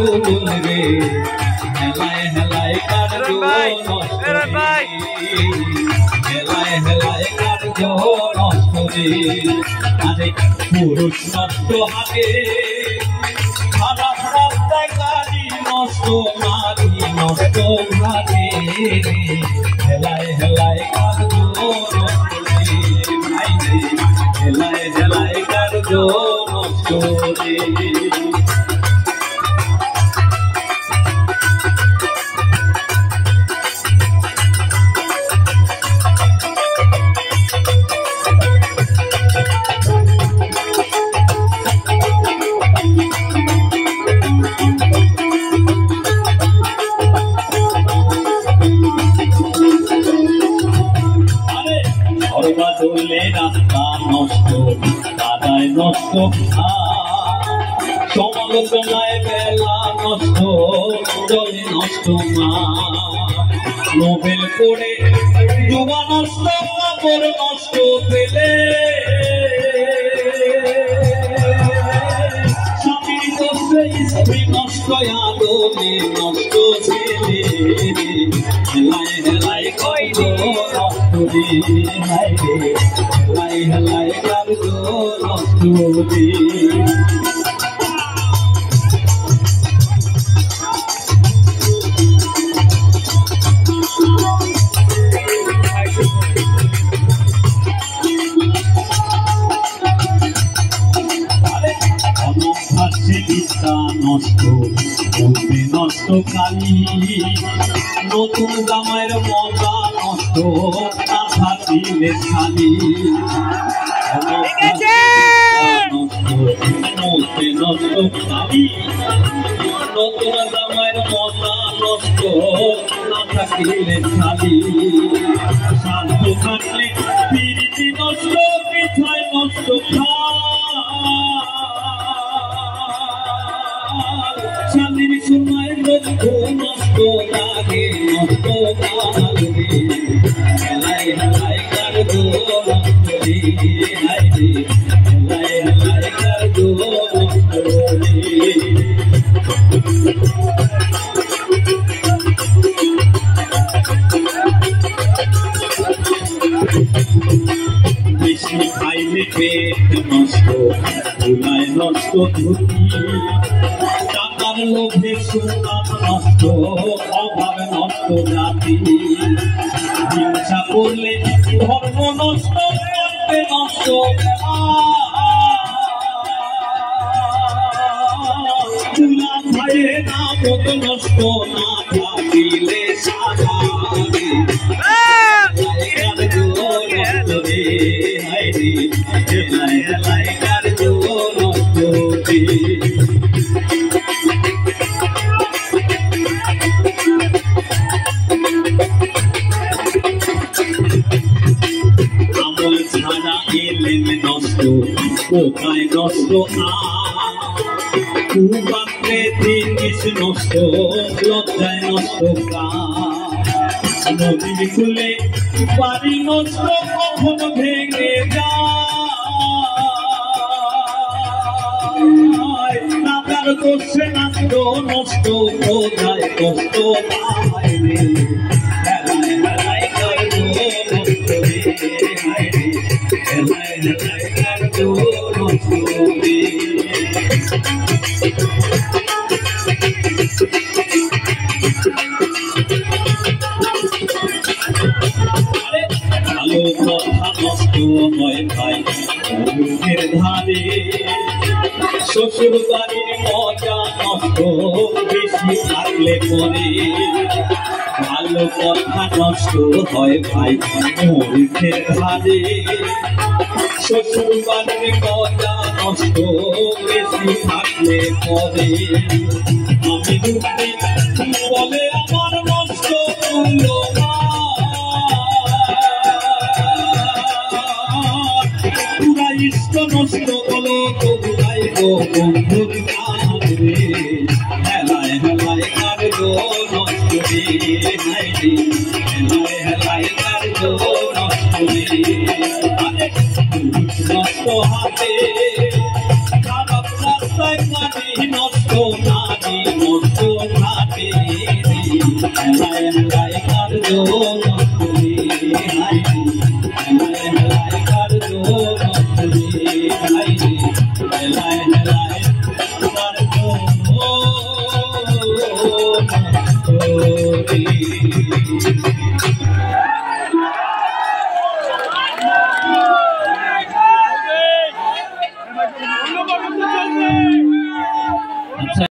আগুন রে হেলায় হেলায় কার্য নষ্ট রে হেলায় হেলায় কার্য নষ্ট রে আরে পুরুষ নষ্ট হাতে খারাপ রাস্তায় গাড়ি নষ্ট নারী নষ্ট ঘাটে হেলায় হেলায় কার্য নষ্ট রে ভাই রে হেলায় হেলায় কার্য নষ্ট রে চলে রাস্তা নষ্ট কাদায় নষ্ট সমালোচনায় বেলা নষ্ট জলে নষ্ট মা নোবেল করে যুবা নষ্ট কাপড় নষ্ট পেলে স্বামীর কষ্টে স্ত্রী নষ্ট আদমে নষ্ট ছেলে হেলায় হেলায় কইল নষ্ট রে হায় রে হেলায় হেলায় কার্য নষ্ট রে নষ্ট বুদ্ধি নষ্ট কালি নতুন জামাইয়ের মজা নষ্ট কথা দিলে খালি বুদ্ধি নষ্ট কালি নতুন জামাইয়ের মজা নষ্ট না থাকিলে খালি শান্ত থাকলে প্রীতি নষ্ট পিঠায় নষ্ট স্বামীর সময় নষ্ট নষ্ট লাগে নষ্ট লাগে হেলায় হেলায় কার্য নষ্ট রে হায় রে হেলায় হেলায় কার্য নষ্ট রে বেশি খাইলে পেট নষ্ট ধুলায় নষ্ট ধুতি টাকার লোভে সুনাম নষ্ট অভাব নষ্ট জাতি হিংসা করলে ধর্ম নষ্ট করতে নষ্ট চুলা ভাইয়ে না মত নষ্ট না থাকিলে সাদা হেলায় হেলায় কার্য নষ্ট রে আমল ছাড়া এলেম নষ্ট কোথায় নষ্ট কুপাত্রে জিনিস নষ্ট লজ্জায় নষ্ট নদীর খুলে বাড়ি নষ্ট কখন ভেঙে যায় নাতার দোষে নাষ্ট নষ্ট কোথায় কষ্ট পায় রে হেলায় হেলায় কার্য নষ্ট রে হায় রে হেলায় হেলায় কার্য নষ্ট রে ভালো কথা নষ্ট হয় ভাই মুখের ধারে শ্বশুর বাড়ির মজা নষ্ট বেশি থাকলে পরে ভালো কথা নষ্ট হয় ভাই মুখের ধারে শ্বশুর বাড়ির মজা নষ্ট বেশি থাকলে পরে আমি দুঃখে বলে আমার নষ্ট করলো পুরা ইষ্ট নষ্ট বলো তবুরাই গো বন্ধুর রে হেলায় হেলায় কার্য নষ্ট রে হায় রে হেলায় হেলায় কার্য নষ্ট রে নষ্ট হাতে খারাপ রাস্তায় গাড়ি নষ্ট নারী जो मस्ती हाय हेलाय कर जो मस्ती हाय हेलाय कर जो मस्ती